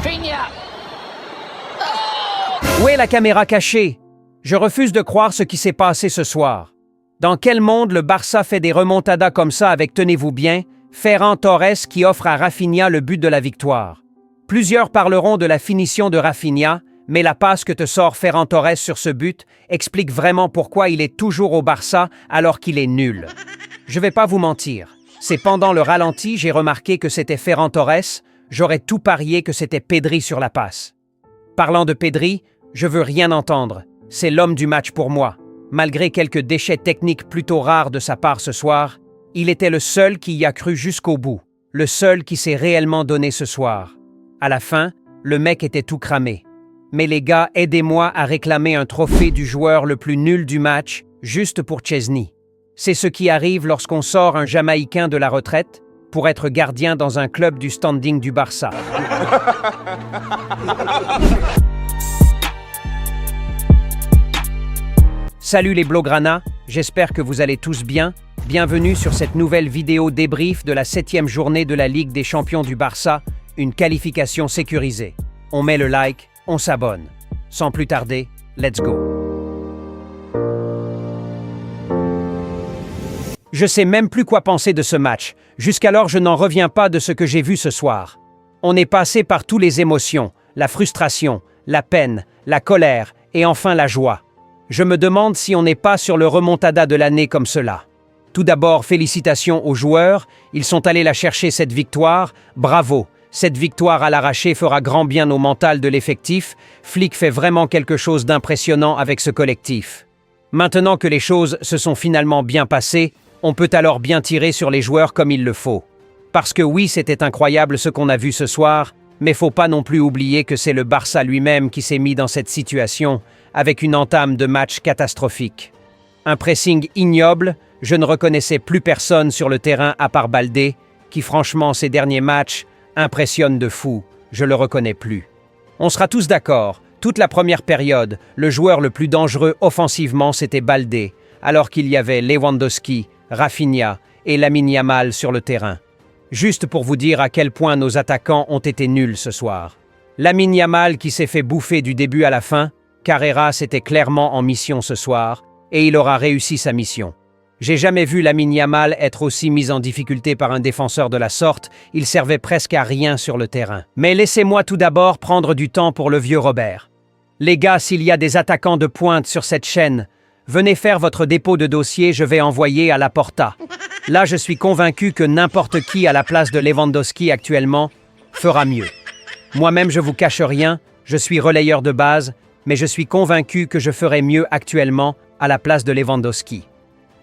Rafinha. Où est la caméra cachée? Je refuse de croire ce qui s'est passé ce soir. Dans quel monde le Barça fait des remontadas comme ça avec, tenez-vous bien, Ferran Torres qui offre à Rafinha le but de la victoire? Plusieurs parleront de la finition de Rafinha, mais la passe que te sort Ferran Torres sur ce but explique vraiment pourquoi il est toujours au Barça alors qu'il est nul. Je vais pas vous mentir, c'est pendant le ralenti j'ai remarqué que c'était Ferran Torres, j'aurais tout parié que c'était Pedri sur la passe. Parlant de Pedri, je veux rien entendre, c'est l'homme du match pour moi. Malgré quelques déchets techniques plutôt rares de sa part ce soir, il était le seul qui y a cru jusqu'au bout, le seul qui s'est réellement donné ce soir. À la fin, le mec était tout cramé. Mais les gars, aidez-moi à réclamer un trophée du joueur le plus nul du match, juste pour Szczęsny. C'est ce qui arrive lorsqu'on sort un Jamaïcain de la retraite pour être gardien dans un club du standing du Barça. Salut les Blaugrana, j'espère que vous allez tous bien. Bienvenue sur cette nouvelle vidéo débrief de la 7e journée de la Ligue des Champions du Barça, une qualification sécurisée. On met le like, on s'abonne. Sans plus tarder, let's go. Je sais même plus quoi penser de ce match. Jusqu'alors, je n'en reviens pas de ce que j'ai vu ce soir. On est passé par toutes les émotions, la frustration, la peine, la colère et enfin la joie. Je me demande si on n'est pas sur le remontada de l'année comme cela. Tout d'abord, félicitations aux joueurs, ils sont allés la chercher cette victoire, bravo. Cette victoire à l'arraché fera grand bien au mental de l'effectif, Flick fait vraiment quelque chose d'impressionnant avec ce collectif. Maintenant que les choses se sont finalement bien passées, on peut alors bien tirer sur les joueurs comme il le faut. Parce que oui, c'était incroyable ce qu'on a vu ce soir, mais faut pas non plus oublier que c'est le Barça lui-même qui s'est mis dans cette situation, avec une entame de match catastrophique. Un pressing ignoble, je ne reconnaissais plus personne sur le terrain à part Baldé, qui franchement ces derniers matchs impressionne de fou, je le reconnais plus. On sera tous d'accord, toute la première période, le joueur le plus dangereux offensivement c'était Baldé, alors qu'il y avait Lewandowski, Rafinha et Lamine Yamal sur le terrain. Juste pour vous dire à quel point nos attaquants ont été nuls ce soir. Lamine Yamal qui s'est fait bouffer du début à la fin, Carreras était clairement en mission ce soir, et il aura réussi sa mission. J'ai jamais vu Lamine Yamal être aussi mis en difficulté par un défenseur de la sorte, il servait presque à rien sur le terrain. Mais laissez-moi tout d'abord prendre du temps pour le vieux Robert. Les gars, s'il y a des attaquants de pointe sur cette chaîne, venez faire votre dépôt de dossier, je vais envoyer à la Porta. Là, je suis convaincu que n'importe qui à la place de Lewandowski actuellement fera mieux. Moi-même, je vous cache rien, je suis relayeur de base, mais je suis convaincu que je ferais mieux actuellement à la place de Lewandowski.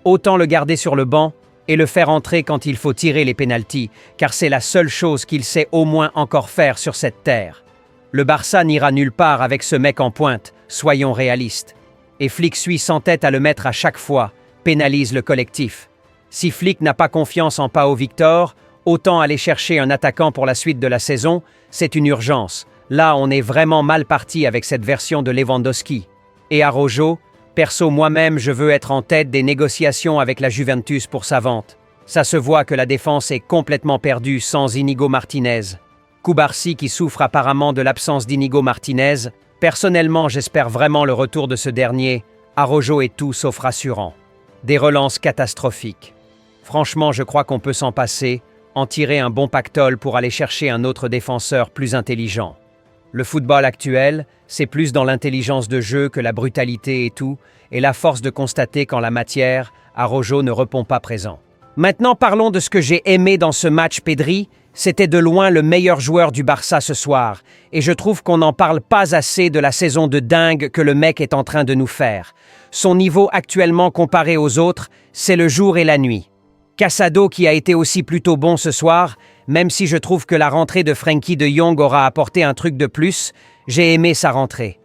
Autant le garder sur le banc et le faire entrer quand il faut tirer les pénaltys, car c'est la seule chose qu'il sait au moins encore faire sur cette terre. Le Barça n'ira nulle part avec ce mec en pointe, soyons réalistes. Et Flick suit sans tête à le mettre à chaque fois, pénalise le collectif. Si Flick n'a pas confiance en Pau Victor, autant aller chercher un attaquant pour la suite de la saison, c'est une urgence. Là, on est vraiment mal parti avec cette version de Lewandowski. Et Araujo, perso moi-même, je veux être en tête des négociations avec la Juventus pour sa vente. Ça se voit que la défense est complètement perdue sans Inigo Martinez. Cubarsí qui souffre apparemment de l'absence d'Inigo Martinez. Personnellement, j'espère vraiment le retour de ce dernier. Araujo est tout sauf rassurant. Des relances catastrophiques. Franchement, je crois qu'on peut s'en passer, en tirer un bon pactole pour aller chercher un autre défenseur plus intelligent. Le football actuel, c'est plus dans l'intelligence de jeu que la brutalité et tout, et la force de constater qu'en la matière, Araujo ne répond pas présent. Maintenant parlons de ce que j'ai aimé dans ce match. Pedri, c'était de loin le meilleur joueur du Barça ce soir, et je trouve qu'on n'en parle pas assez de la saison de dingue que le mec est en train de nous faire. Son niveau actuellement comparé aux autres, c'est le jour et la nuit. Casado qui a été aussi plutôt bon ce soir, même si je trouve que la rentrée de Frenkie de Jong aura apporté un truc de plus, j'ai aimé sa rentrée.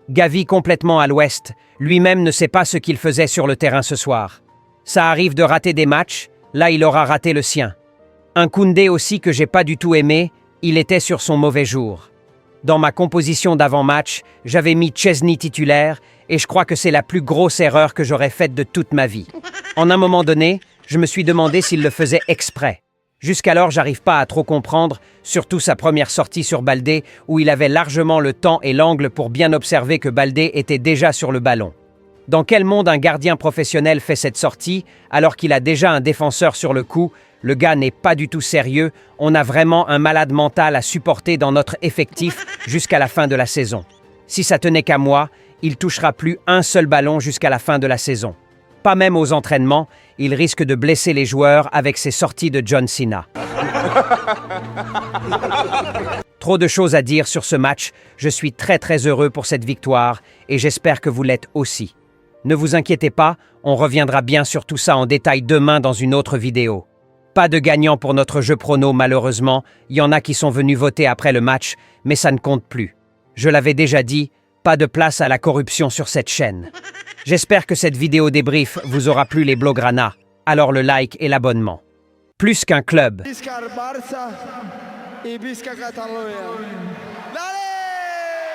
Gavi complètement à l'ouest, lui-même ne sait pas ce qu'il faisait sur le terrain ce soir. Ça arrive de rater des matchs, là il aura raté le sien. Un Koundé aussi que j'ai pas du tout aimé, il était sur son mauvais jour. Dans ma composition d'avant-match, j'avais mis Szczęsny titulaire et je crois que c'est la plus grosse erreur que j'aurais faite de toute ma vie. En un moment donné, je me suis demandé s'il le faisait exprès. Jusqu'alors, j'arrive pas à trop comprendre, surtout sa première sortie sur Baldé, où il avait largement le temps et l'angle pour bien observer que Baldé était déjà sur le ballon. Dans quel monde un gardien professionnel fait cette sortie, alors qu'il a déjà un défenseur sur le coup? Le gars n'est pas du tout sérieux, on a vraiment un malade mental à supporter dans notre effectif jusqu'à la fin de la saison. Si ça tenait qu'à moi, il touchera plus un seul ballon jusqu'à la fin de la saison. Pas même aux entraînements, il risque de blesser les joueurs avec ses sorties de John Cena. Trop de choses à dire sur ce match, je suis très heureux pour cette victoire et j'espère que vous l'êtes aussi. Ne vous inquiétez pas, on reviendra bien sur tout ça en détail demain dans une autre vidéo. Pas de gagnant pour notre jeu prono malheureusement, il y en a qui sont venus voter après le match, mais ça ne compte plus. Je l'avais déjà dit, pas de place à la corruption sur cette chaîne. J'espère que cette vidéo débrief vous aura plu les Blaugrana, alors le like et l'abonnement. Plus qu'un club. Visca el Barça y visca Catalunya.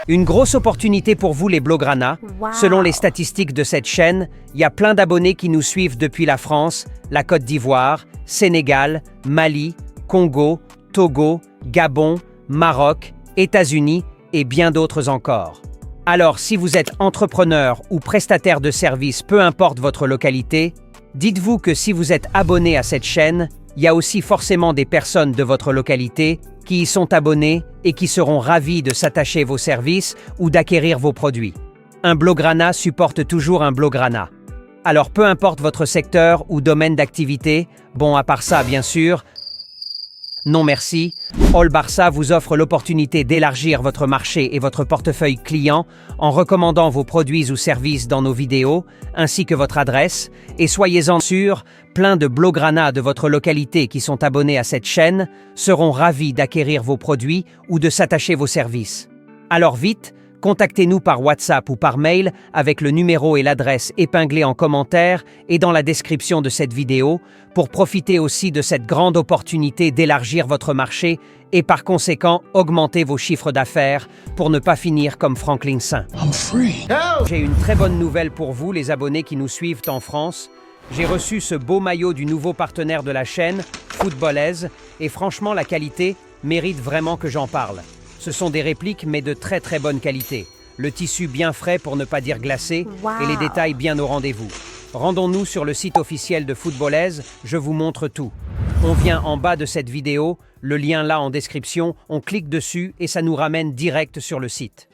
Une grosse opportunité pour vous les Blaugrana. Wow. Selon les statistiques de cette chaîne, il y a plein d'abonnés qui nous suivent depuis la France, la Côte d'Ivoire, Sénégal, Mali, Congo, Togo, Gabon, Maroc, États-Unis et bien d'autres encore. Alors si vous êtes entrepreneur ou prestataire de services, peu importe votre localité, dites-vous que si vous êtes abonné à cette chaîne, il y a aussi forcément des personnes de votre localité qui y sont abonnés et qui seront ravis de s'attacher vos services ou d'acquérir vos produits. Un Blaugrana supporte toujours un Blaugrana. Alors peu importe votre secteur ou domaine d'activité, bon à part ça bien sûr, non merci, All Barça vous offre l'opportunité d'élargir votre marché et votre portefeuille client en recommandant vos produits ou services dans nos vidéos, ainsi que votre adresse, et soyez-en sûrs, plein de Blaugrana de votre localité qui sont abonnés à cette chaîne seront ravis d'acquérir vos produits ou de s'attacher vos services. Alors vite, contactez-nous par WhatsApp ou par mail avec le numéro et l'adresse épinglés en commentaire et dans la description de cette vidéo pour profiter aussi de cette grande opportunité d'élargir votre marché et par conséquent augmenter vos chiffres d'affaires pour ne pas finir comme Franklin Saint. J'ai une très bonne nouvelle pour vous les abonnés qui nous suivent en France. J'ai reçu ce beau maillot du nouveau partenaire de la chaîne, Footballaise, et franchement la qualité mérite vraiment que j'en parle. Ce sont des répliques mais de très bonne qualité. Le tissu bien frais pour ne pas dire glacé et les détails bien au rendez-vous. Rendons-nous sur le site officiel de Footballaise, je vous montre tout. On vient en bas de cette vidéo, le lien là en description, on clique dessus et ça nous ramène direct sur le site.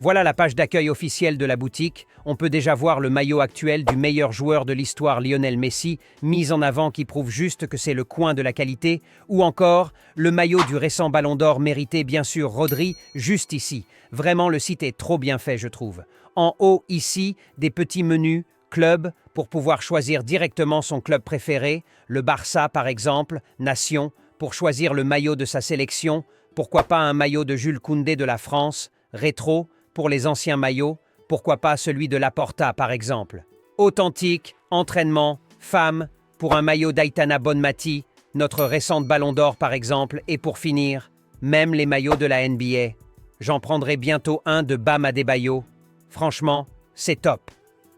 Voilà la page d'accueil officielle de la boutique. On peut déjà voir le maillot actuel du meilleur joueur de l'histoire Lionel Messi, mis en avant qui prouve juste que c'est le coin de la qualité, ou encore le maillot du récent Ballon d'Or mérité bien sûr Rodri, juste ici. Vraiment le site est trop bien fait je trouve. En haut ici, des petits menus, club, pour pouvoir choisir directement son club préféré, le Barça par exemple, Nation, pour choisir le maillot de sa sélection, pourquoi pas un maillot de Jules Koundé de la France, rétro, pour les anciens maillots, pourquoi pas celui de Laporta par exemple. Authentique, entraînement, femme, pour un maillot d'Aitana Bonmati, notre récente Ballon d'Or par exemple, et pour finir, même les maillots de la NBA. J'en prendrai bientôt un de Bam Adebayo. Franchement, c'est top.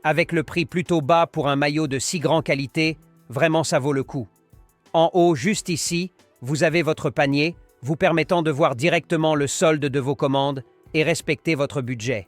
Avec le prix plutôt bas pour un maillot de si grande qualité, vraiment ça vaut le coup. En haut, juste ici, vous avez votre panier, vous permettant de voir directement le solde de vos commandes et respecter votre budget.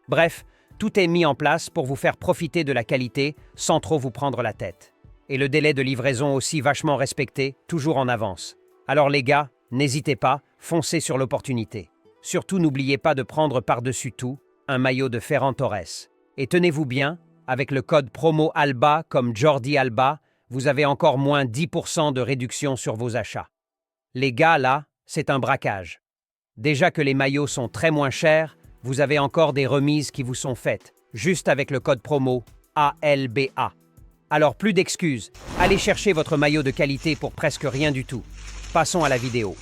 Bref, tout est mis en place pour vous faire profiter de la qualité sans trop vous prendre la tête. Et le délai de livraison aussi vachement respecté, toujours en avance. Alors les gars, n'hésitez pas, foncez sur l'opportunité. Surtout n'oubliez pas de prendre par-dessus tout un maillot de Ferran Torres. Et tenez-vous bien, avec le code promo ALBA comme Jordi Alba, vous avez encore moins 10% de réduction sur vos achats. Les gars, là, c'est un braquage. Déjà que les maillots sont très moins chers, vous avez encore des remises qui vous sont faites, juste avec le code promo ALBA. Alors plus d'excuses, allez chercher votre maillot de qualité pour presque rien du tout. Passons à la vidéo.